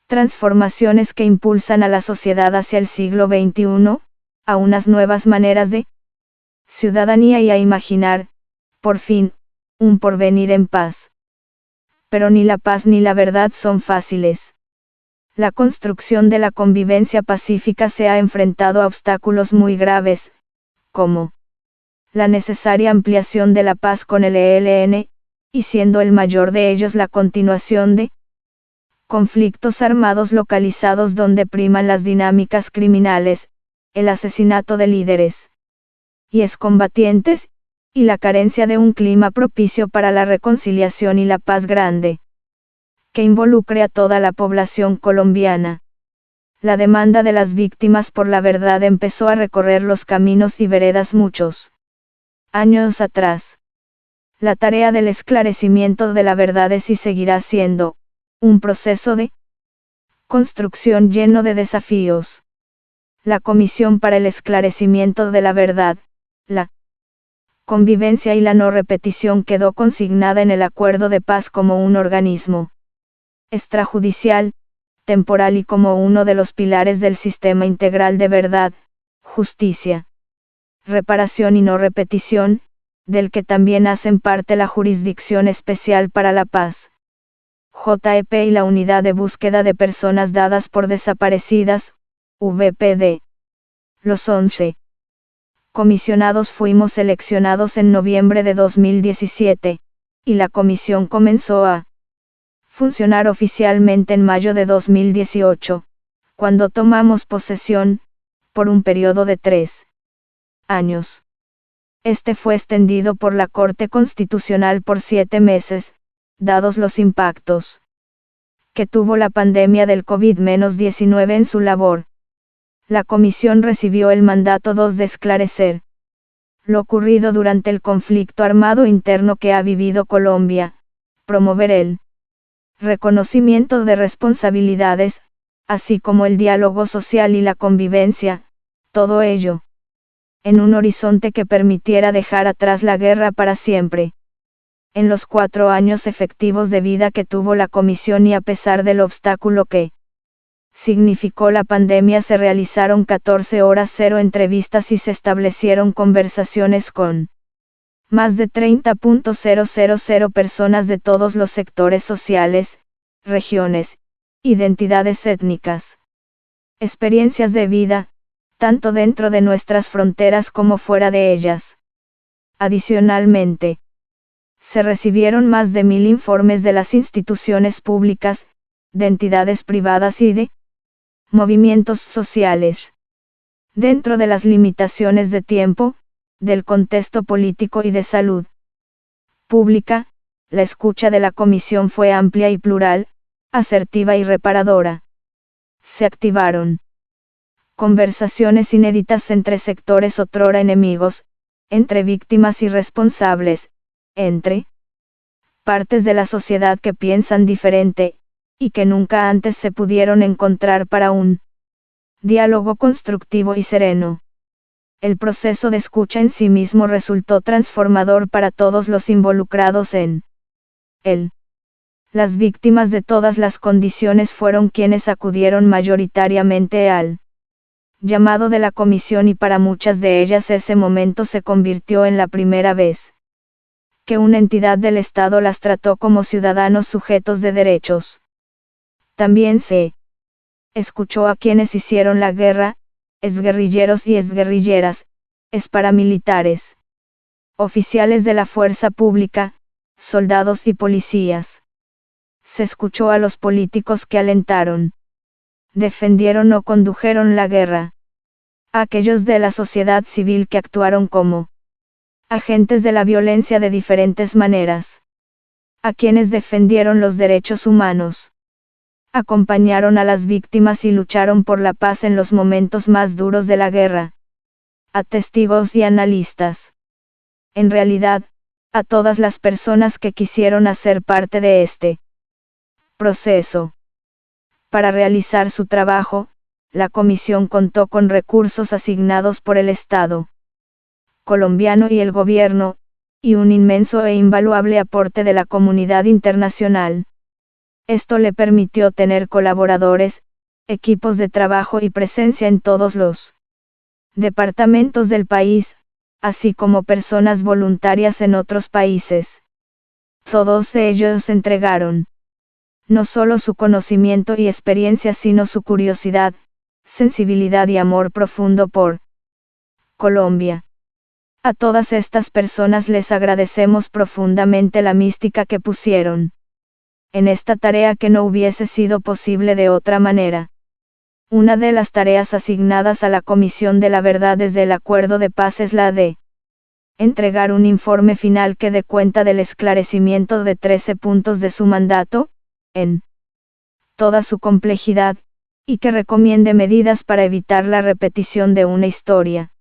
Transformaciones que impulsan a la sociedad hacia el siglo XXI, a unas nuevas maneras de ciudadanía y a imaginar, por fin, un porvenir en paz. Pero ni la paz ni la verdad son fáciles. La construcción de la convivencia pacífica se ha enfrentado a obstáculos muy graves, como la necesaria ampliación de la paz con el ELN, y siendo el mayor de ellos la continuación de conflictos armados localizados donde priman las dinámicas criminales, el asesinato de líderes y excombatientes, y la carencia de un clima propicio para la reconciliación y la paz grande, que involucre a toda la población colombiana. La demanda de las víctimas por la verdad empezó a recorrer los caminos y veredas muchos años atrás. La tarea del esclarecimiento de la verdad es y seguirá siendo un proceso de construcción lleno de desafíos. La Comisión para el Esclarecimiento de la Verdad, la convivencia y la no repetición quedó consignada en el Acuerdo de Paz como un organismo extrajudicial, temporal y como uno de los pilares del sistema integral de verdad, justicia, reparación y no repetición, del que también hacen parte la Jurisdicción Especial para la Paz, JEP, y la Unidad de Búsqueda de Personas Dadas por Desaparecidas, VPD. Los 11 comisionados fuimos seleccionados en noviembre de 2017, y la comisión comenzó a funcionar oficialmente en mayo de 2018, cuando tomamos posesión, por un periodo de 3 años. Este fue extendido por la Corte Constitucional por 7 meses, dados los impactos que tuvo la pandemia del COVID-19 en su labor. La comisión recibió el mandato 2 de esclarecer lo ocurrido durante el conflicto armado interno que ha vivido Colombia, promover el reconocimiento de responsabilidades, así como el diálogo social y la convivencia, todo ello en un horizonte que permitiera dejar atrás la guerra para siempre. En los 4 años efectivos de vida que tuvo la comisión y a pesar del obstáculo que significó la pandemia, se realizaron 14 horas 0 entrevistas y se establecieron conversaciones con más de 30.000 personas de todos los sectores sociales, regiones, identidades étnicas, experiencias de vida, tanto dentro de nuestras fronteras como fuera de ellas. Adicionalmente, se recibieron más de 1000 informes de las instituciones públicas, de entidades privadas y de movimientos sociales. Dentro de las limitaciones de tiempo, del contexto político y de salud pública, la escucha de la comisión fue amplia y plural, asertiva y reparadora. Se activaron conversaciones inéditas entre sectores otrora enemigos, entre víctimas y responsables, entre partes de la sociedad que piensan diferente, y que nunca antes se pudieron encontrar para un diálogo constructivo y sereno. El proceso de escucha en sí mismo resultó transformador para todos los involucrados en él. Las víctimas de todas las condiciones fueron quienes acudieron mayoritariamente al llamado de la comisión y para muchas de ellas ese momento se convirtió en la primera vez que una entidad del Estado las trató como ciudadanos sujetos de derechos. También se escuchó a quienes hicieron la guerra, exguerrilleros y exguerrilleras, exparamilitares, oficiales de la fuerza pública, soldados y policías. Se escuchó a los políticos que alentaron, defendieron o condujeron la guerra, a aquellos de la sociedad civil que actuaron como agentes de la violencia de diferentes maneras, a quienes defendieron los derechos humanos, acompañaron a las víctimas y lucharon por la paz en los momentos más duros de la guerra, a testigos y analistas. En realidad, a todas las personas que quisieron hacer parte de este proceso. Para realizar su trabajo, la comisión contó con recursos asignados por el Estado colombiano y el gobierno, y un inmenso e invaluable aporte de la comunidad internacional. Esto le permitió tener colaboradores, equipos de trabajo y presencia en todos los departamentos del país, así como personas voluntarias en otros países. Todos ellos entregaron no solo su conocimiento y experiencia, sino su curiosidad, sensibilidad y amor profundo por Colombia. A todas estas personas les agradecemos profundamente la mística que pusieron en esta tarea, que no hubiese sido posible de otra manera. Una de las tareas asignadas a la Comisión de la Verdad desde el Acuerdo de Paz es la de entregar un informe final que dé cuenta del esclarecimiento de 13 puntos de su mandato, en toda su complejidad, y que recomiende medidas para evitar la repetición de una historia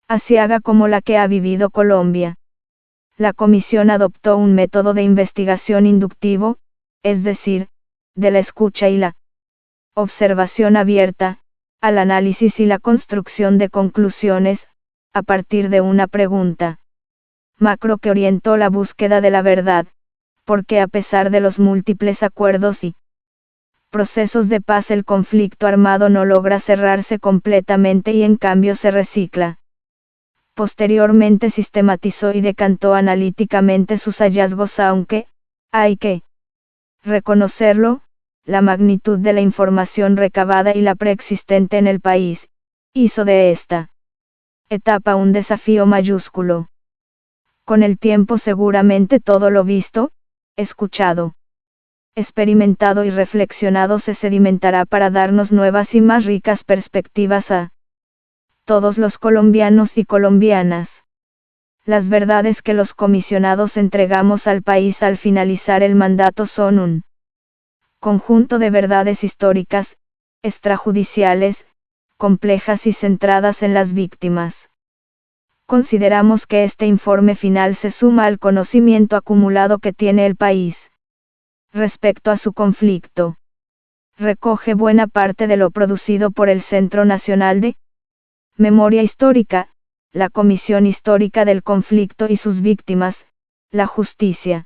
asiaga como la que ha vivido Colombia. La comisión adoptó un método de investigación inductivo, es decir, de la escucha y la observación abierta, al análisis y la construcción de conclusiones, a partir de una pregunta macro que orientó la búsqueda de la verdad, porque a pesar de los múltiples acuerdos y procesos de paz, el conflicto armado no logra cerrarse completamente y en cambio se recicla. Posteriormente sistematizó y decantó analíticamente sus hallazgos, aunque, hay que reconocerlo, la magnitud de la información recabada y la preexistente en el país, hizo de esta etapa un desafío mayúsculo. Con el tiempo seguramente todo lo visto, escuchado, experimentado y reflexionado se sedimentará para darnos nuevas y más ricas perspectivas a todos los colombianos y colombianas. Las verdades que los comisionados entregamos al país al finalizar el mandato son un conjunto de verdades históricas, extrajudiciales, complejas y centradas en las víctimas. Consideramos que este informe final se suma al conocimiento acumulado que tiene el país respecto a su conflicto. Recoge buena parte de lo producido por el Centro Nacional de Memoria Histórica, la Comisión Histórica del Conflicto y sus Víctimas, la justicia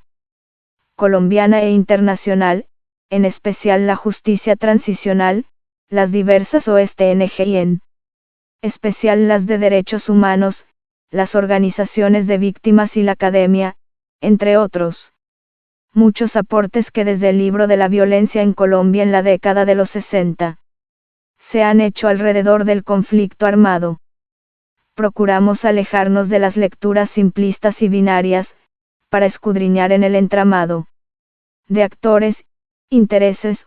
colombiana e internacional, en especial la justicia transicional, las diversas ONG y en especial las de derechos humanos, las organizaciones de víctimas y la academia, entre otros. Muchos aportes que desde el libro de la violencia en Colombia en la década de los 60 se han hecho alrededor del conflicto armado. Procuramos alejarnos de las lecturas simplistas y binarias, para escudriñar en el entramado de actores, intereses,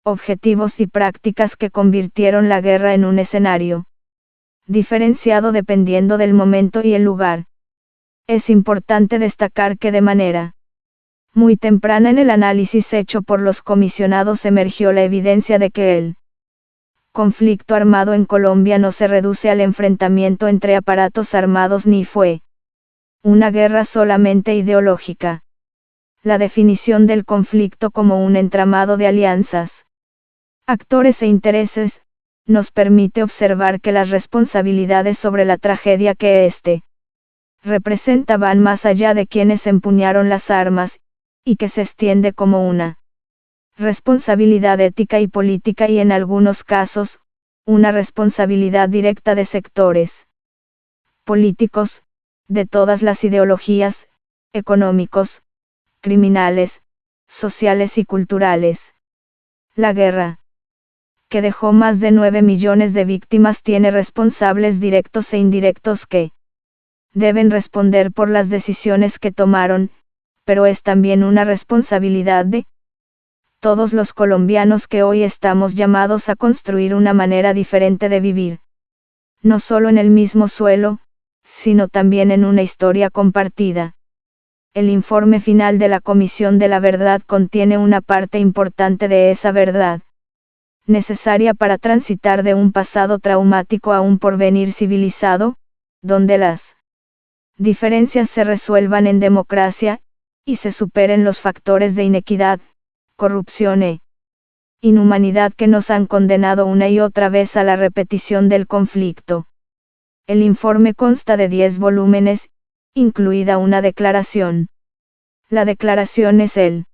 objetivos y prácticas que convirtieron la guerra en un escenario diferenciado dependiendo del momento y el lugar. Es importante destacar que de manera muy temprana en el análisis hecho por los comisionados emergió la evidencia de que el conflicto armado en Colombia no se reduce al enfrentamiento entre aparatos armados ni fue una guerra solamente ideológica. La definición del conflicto como un entramado de alianzas, actores e intereses, nos permite observar que las responsabilidades sobre la tragedia que éste representa van más allá de quienes empuñaron las armas, y que se extiende como una responsabilidad ética y política y en algunos casos, una responsabilidad directa de sectores políticos, de todas las ideologías, económicos, criminales, sociales y culturales. La guerra, que dejó más de 9 millones de víctimas, tiene responsables directos e indirectos que deben responder por las decisiones que tomaron, pero es también una responsabilidad de todos los colombianos que hoy estamos llamados a construir una manera diferente de vivir. No solo en el mismo suelo, sino también en una historia compartida. El informe final de la Comisión de la Verdad contiene una parte importante de esa verdad, necesaria para transitar de un pasado traumático a un porvenir civilizado, donde las diferencias se resuelvan en democracia, y se superen los factores de inequidad, corrupción e inhumanidad que nos han condenado una y otra vez a la repetición del conflicto. El informe consta de 10 volúmenes, incluida una declaración. La declaración es el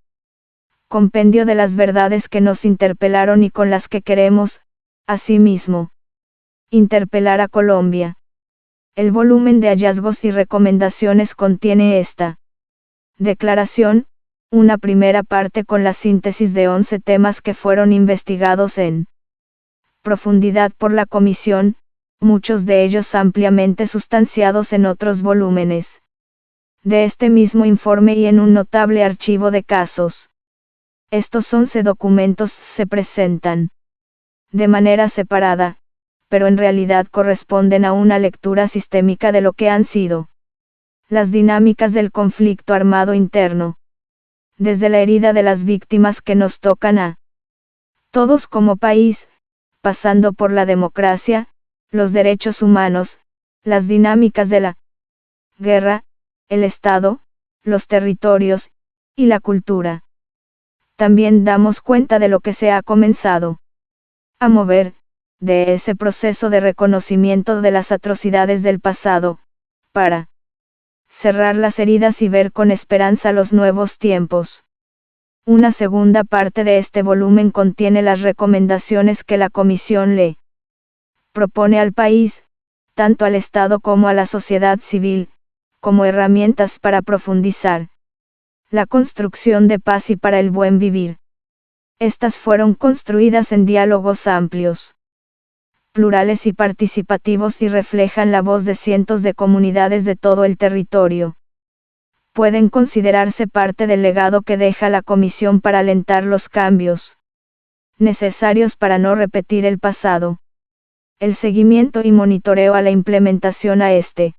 compendio de las verdades que nos interpelaron y con las que queremos, asimismo, interpelar a Colombia. El volumen de hallazgos y recomendaciones contiene esta declaración, una primera parte con la síntesis de 11 temas que fueron investigados en profundidad por la comisión, muchos de ellos ampliamente sustanciados en otros volúmenes de este mismo informe y en un notable archivo de casos. Estos 11 documentos se presentan de manera separada, pero en realidad corresponden a una lectura sistémica de lo que han sido las dinámicas del conflicto armado interno, desde la herida de las víctimas que nos tocan a todos como país, pasando por la democracia, los derechos humanos, las dinámicas de la guerra, el Estado, los territorios, y la cultura. También damos cuenta de lo que se ha comenzado a mover, de ese proceso de reconocimiento de las atrocidades del pasado, para cerrar las heridas y ver con esperanza los nuevos tiempos. Una segunda parte de este volumen contiene las recomendaciones que la Comisión le propone al país, tanto al Estado como a la sociedad civil, como herramientas para profundizar la construcción de paz y para el buen vivir. Estas fueron construidas en diálogos amplios, plurales y participativos y reflejan la voz de cientos de comunidades de todo el territorio. Pueden considerarse parte del legado que deja la Comisión para alentar los cambios necesarios para no repetir el pasado. El seguimiento y monitoreo a la implementación a este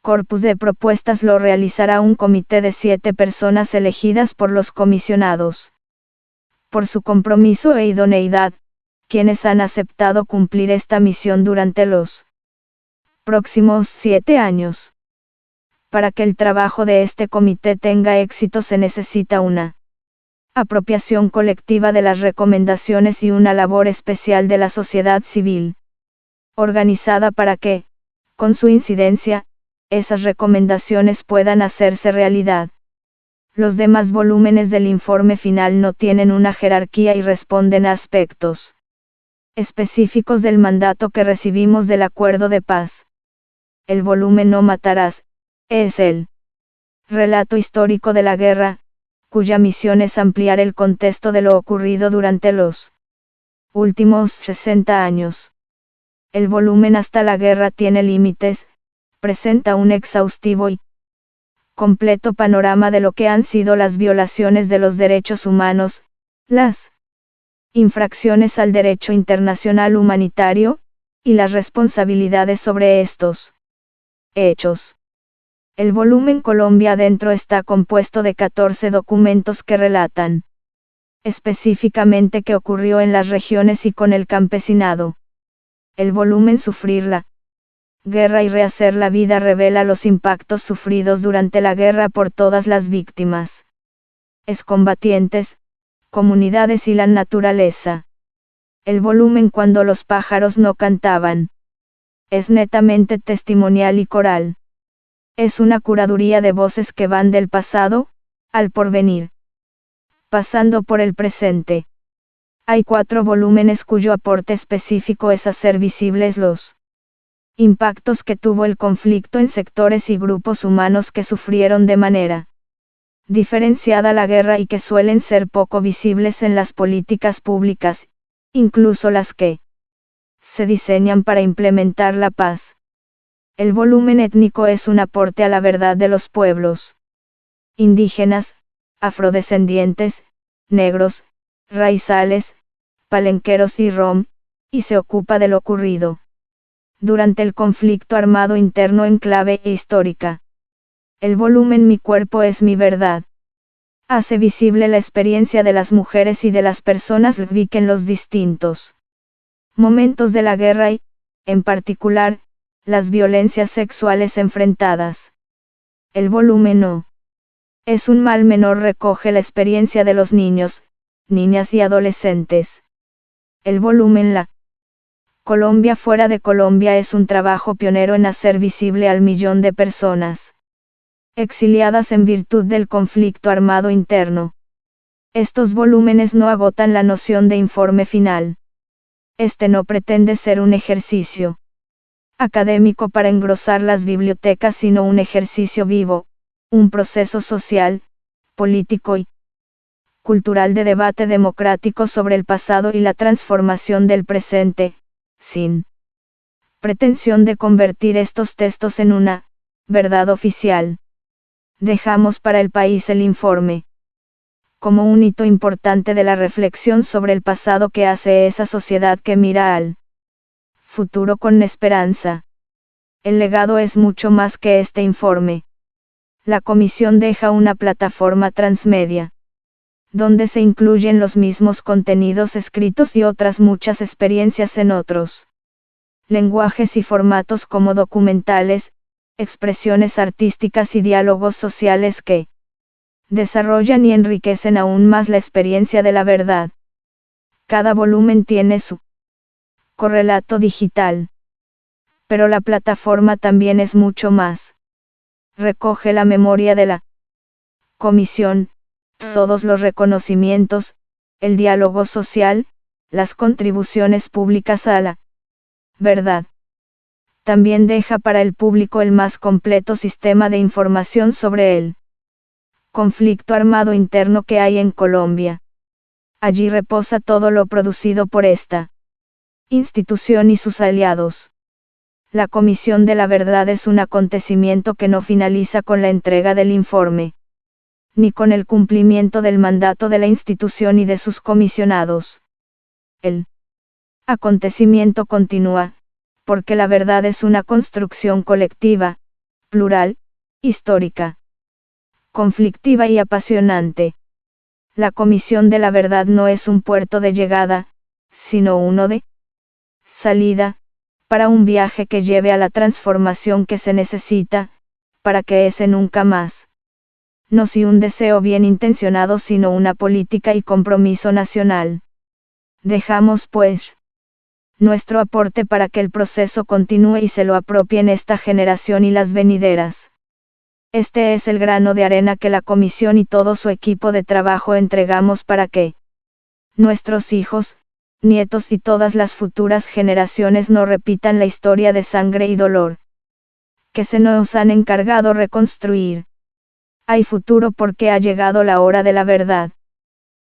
corpus de propuestas lo realizará un comité de 7 personas elegidas por los comisionados, por su compromiso e idoneidad, quienes han aceptado cumplir esta misión durante los próximos 7 años. Para que el trabajo de este comité tenga éxito se necesita una apropiación colectiva de las recomendaciones y una labor especial de la sociedad civil, organizada para que, con su incidencia, esas recomendaciones puedan hacerse realidad. Los demás volúmenes del informe final no tienen una jerarquía y responden a aspectos específicos del mandato que recibimos del acuerdo de paz. El volumen No matarás es el relato histórico de la guerra, cuya misión es ampliar el contexto de lo ocurrido durante los últimos 60 años. El volumen Hasta la guerra tiene límites, presenta un exhaustivo y completo panorama de lo que han sido las violaciones de los derechos humanos, las infracciones al derecho internacional humanitario, y las responsabilidades sobre estos hechos. El volumen Colombia Adentro está compuesto de 14 documentos que relatan específicamente qué ocurrió en las regiones y con el campesinado. El volumen Sufrir la guerra y rehacer la vida revela los impactos sufridos durante la guerra por todas las víctimas, excombatientes, comunidades y la naturaleza. El volumen Cuando los pájaros no cantaban es netamente testimonial y coral. Es una curaduría de voces que van del pasado al porvenir, pasando por el presente. Hay 4 volúmenes cuyo aporte específico es hacer visibles los impactos que tuvo el conflicto en sectores y grupos humanos que sufrieron de manera diferenciada la guerra y que suelen ser poco visibles en las políticas públicas, incluso las que se diseñan para implementar la paz. El volumen étnico es un aporte a la verdad de los pueblos indígenas, afrodescendientes, negros, raizales, palenqueros y rom, y se ocupa de lo ocurrido durante el conflicto armado interno en clave histórica. El volumen Mi cuerpo es mi verdad hace visible la experiencia de las mujeres y de las personas LGBTQ en los distintos momentos de la guerra y, en particular, las violencias sexuales enfrentadas. El volumen No es un mal menor recoge la experiencia de los niños, niñas y adolescentes. El volumen La Colombia fuera de Colombia es un trabajo pionero en hacer visible al millón de personas exiliadas en virtud del conflicto armado interno. Estos volúmenes no agotan la noción de informe final. Este no pretende ser un ejercicio académico para engrosar las bibliotecas, sino un ejercicio vivo, un proceso social, político y cultural de debate democrático sobre el pasado y la transformación del presente, sin pretensión de convertir estos textos en una verdad oficial. Dejamos para el país el informe como un hito importante de la reflexión sobre el pasado que hace esa sociedad que mira al futuro con esperanza. El legado es mucho más que este informe. La comisión deja una plataforma transmedia, donde se incluyen los mismos contenidos escritos y otras muchas experiencias en otros lenguajes y formatos como documentales, expresiones artísticas y diálogos sociales que desarrollan y enriquecen aún más la experiencia de la verdad. Cada volumen tiene su correlato digital. Pero la plataforma también es mucho más. Recoge la memoria de la comisión, todos los reconocimientos, el diálogo social, las contribuciones públicas a la verdad. También deja para el público el más completo sistema de información sobre el conflicto armado interno que hay en Colombia. Allí reposa todo lo producido por esta institución y sus aliados. La Comisión de la Verdad es un acontecimiento que no finaliza con la entrega del informe, ni con el cumplimiento del mandato de la institución y de sus comisionados. El acontecimiento continúa, porque la verdad es una construcción colectiva, plural, histórica, conflictiva y apasionante. La Comisión de la Verdad no es un puerto de llegada, sino uno de salida, para un viaje que lleve a la transformación que se necesita, para que ese nunca más no sea un deseo bien intencionado sino una política y compromiso nacional. Dejamos pues nuestro aporte para que el proceso continúe y se lo apropien esta generación y las venideras. Este es el grano de arena que la comisión y todo su equipo de trabajo entregamos para que nuestros hijos, nietos y todas las futuras generaciones no repitan la historia de sangre y dolor que se nos han encargado reconstruir. Hay futuro porque ha llegado la hora de la verdad.